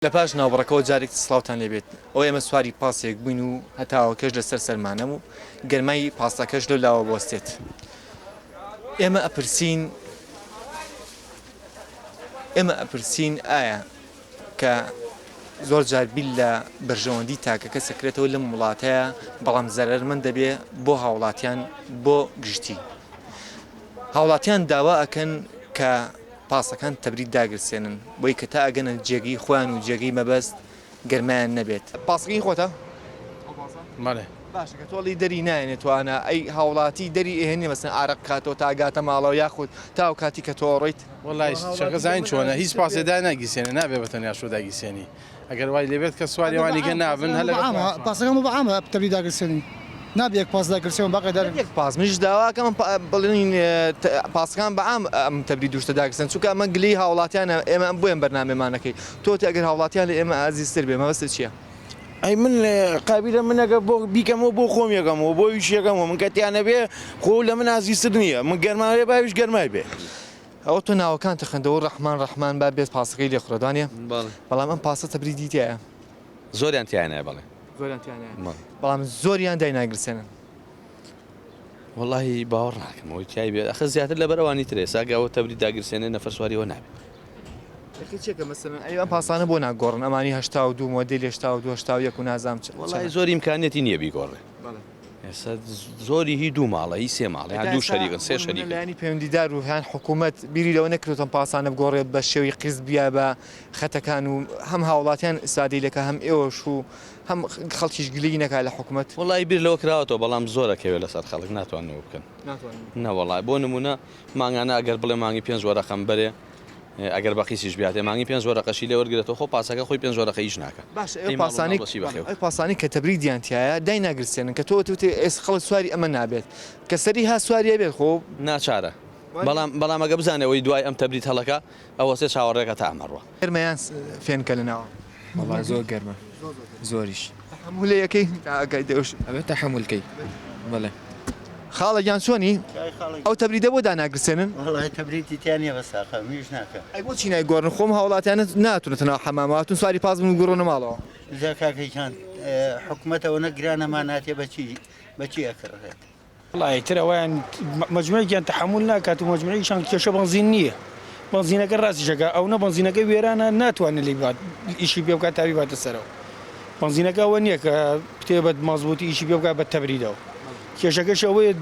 لە پاش ناوبڕەکەەوە جارێک سڵاوتان لێبێت ئەو ئێمە سواری پاسێک بووین و هەتاوە کەش لەسەر سەرمانەم و گەرمای پاسەکەش لەو لاوە بۆستێت. ئێمە ئەپرسین ئایا کە زۆر جار بیل لە بەرژەوەندی تاکەکە سەکرێتەوە لەم وڵاتەیە بەڵام زەرەرمەند دەبێ بۆ هاوڵاتیان بۆ گشتی. هاوڵاتیان داوا ئەکەن کە پاسەکان تەبرید داگرسێنن بۆی کە تا ئەگەنە جێگەی خۆیان و جێگەی مەبەست گەرمایان نەبێت. پاسەکەی خۆتە؟ بەڵێ. باشە کە تۆڵی دەری نایێنێت توانە ئەی هاوڵاتی دەری ئێهێنێ مەسەن ئارەق کاتەوە تا ئاگاتە ماڵەوە یاخود تاو کاتی کە تۆ ڕۆیت. وەڵای شەکە زین چۆنە هیچ پاسێدا ناگیسێنێ نابێ بەتەنیا شۆ داگیسێنی ئەگەر وای لێبێت کە سواریوانیگە نابن هەل پاسەکەم بە ئامە تەبری داگرسێنی نابێت پاس داگرسێن باقی دار یەک پاس منیش داواکەم بڵێن پاسەکان بە ئام ئەم تەبری دوشتە داگرسێن چونکە ئەمە گلی هاوڵاتیانە ئێمە ئەم بۆیان بەرنامەمانەکەی تۆ ئەگەر هاوڵاتیان لە ئێمە ئازیزتر بێ مەبەستت چییە؟ ئەی من قابلە منەگە بۆ بیکەمەوە بۆ خۆم یەکەمەوە بۆ ویشیەکەمەوە من کەتیانە بێ خۆ لە من ئازیزتر نییە من گەرماوێ باویش گەرمای بێ. ئەوە تۆ ناوەکانتە خوێندەوە ڕەحمان با بێت پاسەکەی لێ خوڕدانە بەڵام ئەم پاسە تەبریدی تایە زۆریان تیانە بەڵێ بەڵام زۆریان دایناگرسێنن. وڵی باوەڕ ناکەمەوەی تای بێت ئەخە زیاتر لە بەرەوانی ترێ ساگەوە تەبری داگرسێنێ نەفەر سواریەوە نابێت. چێکە مەسەلەن ئەم پاسانە بۆ ناگۆڕن ئەمانی 82 مۆدلی 82 و نازام وڵی زۆر ئیمکانێتی نییە بیگۆڕێ ئێستا زۆری هی دوو ماڵە هی سێ ماڵی دوو شەریکن سێ شەریک لایانی پەیوەندیدار و هیان حکوومەت بیری لەوە نەکرێتم پاسانە بگۆڕێت بە شێوی قیز بیا بە خەتەکان و هەم هاوڵاتیان ئسادی لەکە هەم ئێوەش و هەم خەڵکیش گلی نەکات لە حکوومەت. وڵی بیر لەوە کراوەوە بەڵام زۆرەکەوێت لەسەر خەڵک ناتوانەوە بکەن نەوەڵای بۆ نمونە مانگانە ئەگەر بڵێ مانگی 5 وەرەقەم بەرێ ئەگەر بەقیسیش بیاتێ مانگی 5 وەرەقەشی لێ وەرگێتەوە خۆ پاسەکە خۆی 5 وەرەقە هیچ ناکە. باش ئەو پاسانی کە تەبریدیان تایە دایناگرسێنن کە تۆ توتێ ئێس خەڵک سواری ئەمە نابێت کە سەری ها سواریە بێت خۆ ناچارە بەڵام ئەگە بزانەوەی دوای ئەم تەبریت هەڵەکە ئەوە سێ چاوەڕێکە تا ئەمەڕوە گەرمەیان فێنکە لەناوە والله زۆر گەرمە زۆریش تەحمولەیەکەی ئاگای دەوش ئەبێت تەحمولکەی بەڵێ. خاڵە گیان چۆنی ئەو تەبریدە بۆ داناگرسێنن؟ وڵی تەبریتی تیانە بەساخە میش ناکە ئەی بۆچی نایگۆڕن خۆم هاوڵاتیانە ناتونێتەوە حەماماتون سواری پاس بن و گۆڕۆنە ماڵەوە زەکاکەیان حکوومەتەوە نەگرانەمان ناتێ بەچی ئەکڕێت. وڵی ترەوەیان مجموعیان تەحمل ناکات و مجموعیشان کێشە بنزین نییە بنزینەکە ڕاستیشەکە ئەو نە بنزینەکە وێرانە ناتوانێت لێ ئیشی پێ بکات تاوی باتە سەرەوە بنزینەکە ئەوە نییە کە پتێبەت مازبوتی ئیشی پێ بکات بە تەبریدەوە کێشەکەش ئەوەیە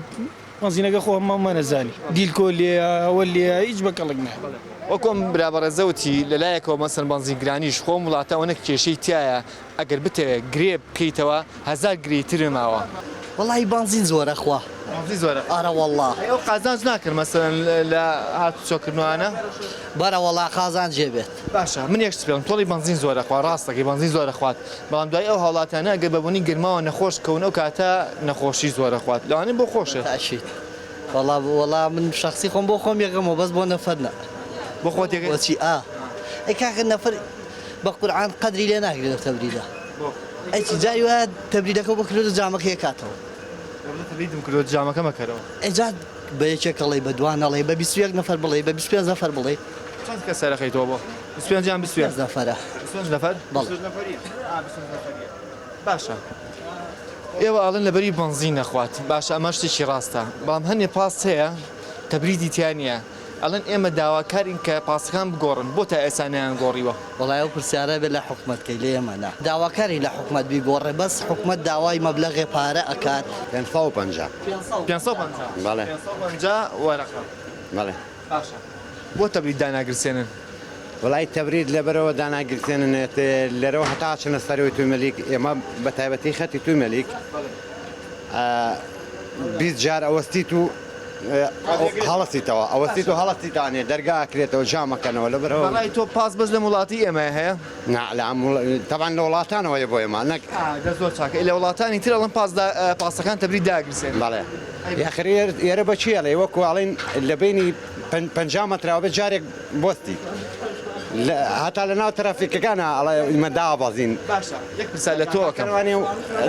بنزینەکە خۆ هەممە نەزانی دیلکۆ لێ ئەوە لێ هیچ بەکەڵک نایە. وەکۆم برابەڕێزەوتی لەلایەکەوە مەسەن بەنزینگرانیش خۆم وڵاتەوەنە کێشەی تایە ئەگەر بتەوێ گرێ بکەیتەوە 1000 گرێتر ماوە. وڵی بنزین زۆرە خوا زۆرە ئارە وەڵا ئەو قازانج ناکرد مەسەن لە هاتوچۆکردنوانە بەرە وەڵا قازان جێبێت. باشە من یەکش پێم تۆڵی بنزین زۆرە خوا ڕاستەکەی بنزین زۆرە خوات بەڵام دوای ئەو هاوڵاتانە ئەگەر بەبوونی گرماوە نەخۆش کەون ئەو کاتە نەخۆشی زۆرە خوات لەوانەیە بۆ خۆشە تاشیت وەڵا من شخصی خۆم بۆ خۆم یەکەمەوە بەس بۆ نەفەرنە بۆ خۆت بۆچی ئەی کاکە نەفەر بە قورعان قەدری لێ ناگرێت لە تەبریدە ئەیچی جای وایە تەبریدەکە بکرێت و جامەکەی کاتەوە تەبریدم کردووە جامەکە مەکەرەوە ئەجات بە یەکێکەڵی بە دوانەڵێ بە 21 نەفەر بڵێ بە 25 نەفەر بڵێ چەند کە سەرەخەیتەوە بۆ 25 نەفەرە 25 نەفەر باشە ئێوە ئاڵن لەبەری بنزین نەخوات باشە ئەمە شتێکی ڕاستە بەڵام هەنێ پاس هەیە تەبریدی تیانە ئەڵەن ئێمە داواکارین کە پاسەکان بگۆڕن بۆ تا ئێسانیان گۆڕیوە. وڵای ئەو پرسیارە بێت لە حکومەتکەی لێ ئێمەنا داواکاری لە حکومەت بیگۆڕێ بەس حکومەت داوای مەبلەغێ پارە ئەکات 550 بەڵێ 550 وەرەقە بەڵێ باشە بۆ تەبرید داناگرسێنن وڵای تەبرید لەبەرەوە داناگرسێنێت لەرەوە هەتا چنە سەرەوەی توی مەلیک ئێمە بە تایبەتی خەتی توی مەلیک 20 جار ئەوەستیت و هەڵەستیتەوە ئەوەستیت و هەڵەستیتانێ دەرگاکرێتەوە جامەکەنەوە لەبەرەوە بەڵای تۆ پاس بەس لە وڵاتی ئێمە هەیە تەبان لە وڵاتانەوەیە بۆ ئێمە نەک زۆر چاکە لە وڵاتانی تر ئەڵەن پاسەکان تەبرید داگرسێن بەڵێ یاخرێر ئێرە بەچیەڵێ وەکو ئاڵین لە بینی 50 مەتراوە بە جارێک بۆستی هەتا لە ناو ترافیکەکانە ئەڵێ ئمە دابەزین باشە یەک پرسا لە تۆکەوانێ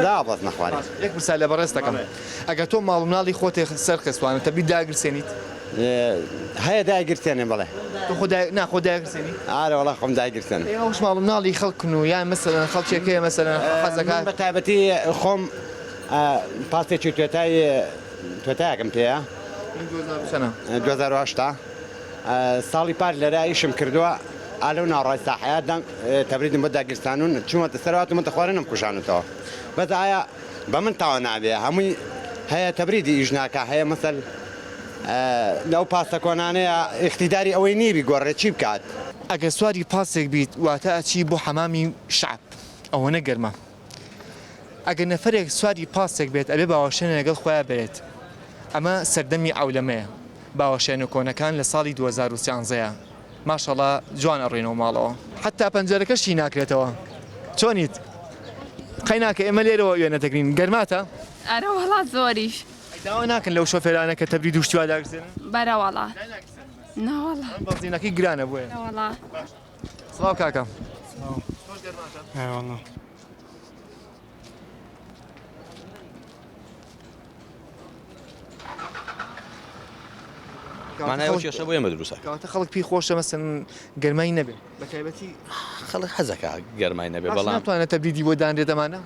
دابەز نەخوارێت یەک پرسا لە بەڕێستەکەم ئەگە تۆ ماڵ مناڵی خۆتێ سەر خستوانە تەبرید داگرسێنیت هەیە داگرتێنێ بڵێ ناخۆ داگرسێنی ئارە وڵا خۆم داگرتێن ئێوەش ماڵم ناڵی خەڵکن و یان مەسەلەن خەڵکێکەیە مەسەلەن حەزەکە بە تایبەتی خۆم پاسێکی توێتایەکەم پێەیە 2010 ساڵی پار لەرە ئیشم کردووە ئالە و ناڕای ساحەیەدان تەبریدم بۆ داگیرستانون چوومەتە سەرواتمەتە خوارێنم کوشانێتەوە بەس ئایا بە من تاوە نابێ هەمووی هەیە تەبریدی ئیش ناکە هەیە مەسەل لەو پاسە کۆنانەیە اختیداری ئەوەی نیبی گۆڕێ چی بکات ئەگە سواری پاسێک بیت واتە ئەچی بۆ حەمامی شعب ئەوە نەگەرمە ئەگە نەفرێک سواری پاسێک بێت ئەبێ باوەشێنە لەگەڵ خۆیان بێت ئەمە سەردەمی ئەولەمەیە باوەشێنە کۆنەکان لە ساڵی 2013ەیە ماشەڵڵا جوان ئەڕێنەوە ماڵەوە حتا پەنجەرەکەشی ناکرێتەوە چۆنیت قەی ناکە ئێمە لێرەوە وێنە دەگرین گەرماتە ئەرە وڵات زۆریش داوا ناکەن لەو شۆفێرانە کە تەبرید و شتیوا داگرسێنن بەرە وڵات ناوەڵا بەزینەکەی گرانە بۆیە وڵا سڵاو کاکەم مانایەوە کێشە بۆ ئێمە دروستە کەواتە خەڵک پێی خۆشە مەسەن گەرمای نەبێ بە تایبەتی خەڵک حەزەکە گەرمای نەبێ بەڵام ناتوانێت تەبریدی بۆ دانرێت دەمانە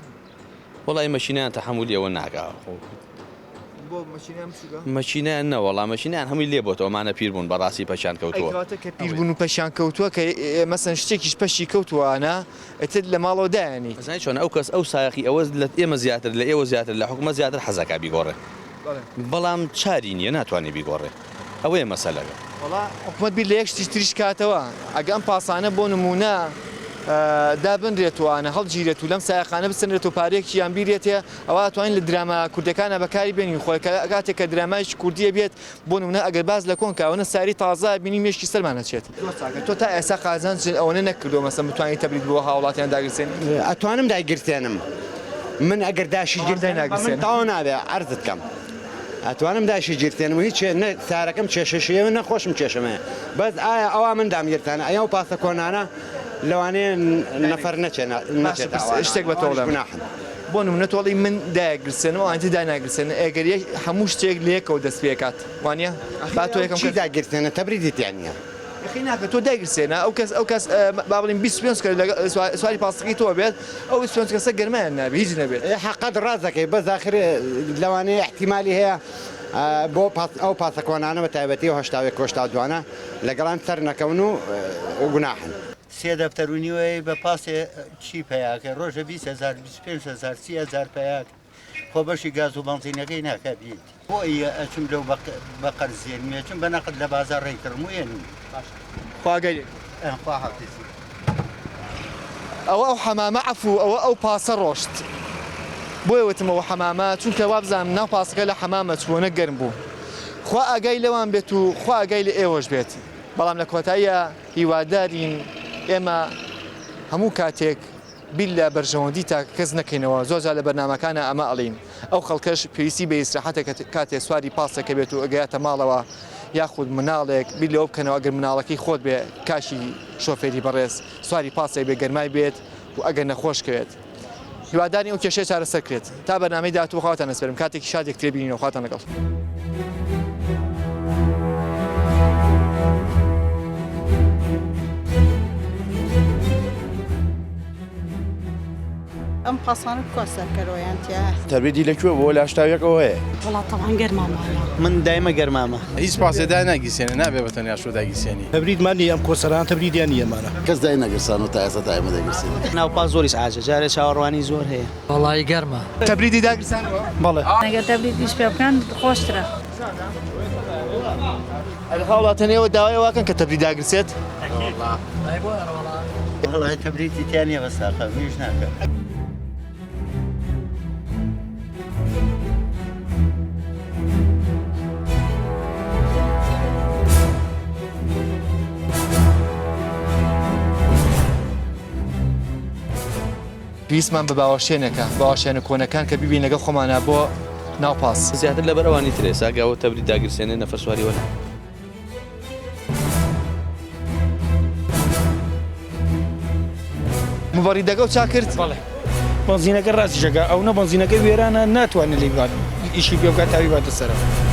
وڵی مەشینیان تەحمولی ئەوە ناکا بۆ مەشینیان بچووکە مەشینیان نەوەڵام مەشینیان هەمووی لێ بۆتەوە مانە پیر بوون بەڕاستی پەشیان کەوتووە کەواتە کە پیربوون و پەشیان کەوتووە کە مەسەن شتێکیش پەشی کەوتووانە ئەتر لە ماڵەوە دایانی زانانی چۆن ئەو کەس ئەو سایقی ئەوە لە ئێمە زیاتر لە ئێوە زیاتر لە حکومە زیاتر حەزەکە بیگۆڕێ بەڵام چاری نییە ناتوانێت بیگۆڕێ ئەوەیە مەسەلەکە حکومت بیر لە یەک شتی تریش کاتەوە ئەگە ئەم پاسانە بۆ نمونە دابنرێتوانە هەڵگیرێت و لەم سایقانە بسنرێت و پارێکی یان بیرێتێ ئەوە توانین لە دراما کوردەکانە بەکاری بێنین خۆی کاتێک کە درامایش کوردیە بێت بۆ نمونە ئەگەر باز لە کۆنکەوەنە ساری تازە بینی مێشکی سەرمانەچێت تۆ تا ئێستا قازان ئەوەنە نەکردو مەسەن بتوانیت تەبرید بۆ هاوڵاتیان داگرسێن ئەتوانم داگرتێنم من ئەگەر داشی گردای ناگرسێن تاوە نابێ عەرزت کەم ئەتوانم داشی گرتێنم هیچ سارەکەم کێشەشەیە نەخۆشم کێشەمەیە بەس ئایا ئەوە من دامگرتانە ئەیا و پاسە کۆنانە لەوانەیە نەفەر نەچێت شتێک بە تۆڵم بۆ نمونە تۆڵی من داگرسێنەوە ئەنتی داناگرسێن ئەگەر هەموو شتێک لێکەوە دەست پێکات وانە با تۆ یەکەم چی داگرتێنە تەبریدیتیان نییە ناکە تۆ داگرسێنە ئەو کەس با بڵین 25 سواری پاسەکەی تۆ بێت ئەو 25 کەسە گەرمایان نابێت هیچ نەبێت حەقەت ڕازەکەی بەس ئاخر لەوانەیە احتیمالی هەیە بۆ ئەو پاسە کۆنانە بە تایبەتی و هەشتاوێک کۆشتا دوانە لەگەڵان سەر نەکەون و گوناحن سێ دەفتەرونیوەی بە پاسێ چی پەیاکە ڕۆژە 20,000 25,000 30,000 پەیاک خۆ بەشی گاز و بەنزینەکەی ناکەبیێت بۆ ئەچم لەو بە قەرزێنمێ چم بە نەقد لە بازار ڕێکردم وێنم خواگەری خوا حەفیزی ئەو حەمامە عەفو ئەو پاسە ڕۆشت بۆیە وتمەوە حەمامە چونکە وابزانم ناو پاسەکە لە حەمامە چووەنە گەرم بوو خوا ئاگای لەوان بێت و خوا ئاگای لە ئێوەش بێت بەڵام لە کۆتاییە هیوادارین ئێمە هەموو کاتێک بیل لە بەرژەوەندی تا کەس نەکەینەوە زۆرجار لە بەرنامەکانە ئەمە ئەڵین ئەو خەڵکەش پێویستی بە ئیسراحەتە کاتێ سواری پاسەکە بێت و ئەگەیاتە ماڵەوە یاخود مناڵێک بیل لەوە بکەنەوە ئەگەر مناڵەکەی خۆت بێ کاشی شۆفێری بەڕێز سواری پاسێک بێ گەرمای بێت و ئەگەر نەخۆشکەوێت هیواداری ئەو کێشەی چارەسەرکرێت تا بەرنامەی داهاتوو خاوەتان ئەسپێرم کاتێکی شادێک تێبینینەوە خواتان لەگەڵ ئەم پاسانە بکە سەرکەرۆیانتیا تەبریدی لەکوێ بۆ لە هەشتاویەکەوە هەیە وڵات تەوان گەرمامانە من دایمە گەرمامە هیچ پاسێدا ناگیسێنە نابێ بە تەنیا شۆ داگیسێنی تەبریدمانی ئەم کۆسەران تەبریدیان نیەمانە کەس دای نەگرسان و تا ئێستا دایمە دەگرسێن ناوپاس زۆری سعاجە جارێ چاوەڕوانی زۆر هەیە وەڵی گەرمە تەبریدی داگرسانەوە بەڵێ ئەگەر تەبریدیش پێ بکەن خۆشترە ئەگە هاوڵاتەنەوە داوای واکەن کە تەبرید داگرسێت وڵای تەبریدی تیانە بەساقە میش ناکە پێویستمان بە باوەشێنەکە باوەشێنە کۆنەکان کە ببین لەگەڵ خۆمانە بۆ ناوپاس زیاتر لە بەرەوانی ترێسا گاوە تەبرید داگرسێنێ نەفەر سواری وەلا مبەڕی دەگە و چا کرد بنزینەکە ڕاستیشەکە ئەو نە بنزینەکە وێرانە ناتوانێت لێ بات ئیشی پێ بکات تاوی باتە سەرەوە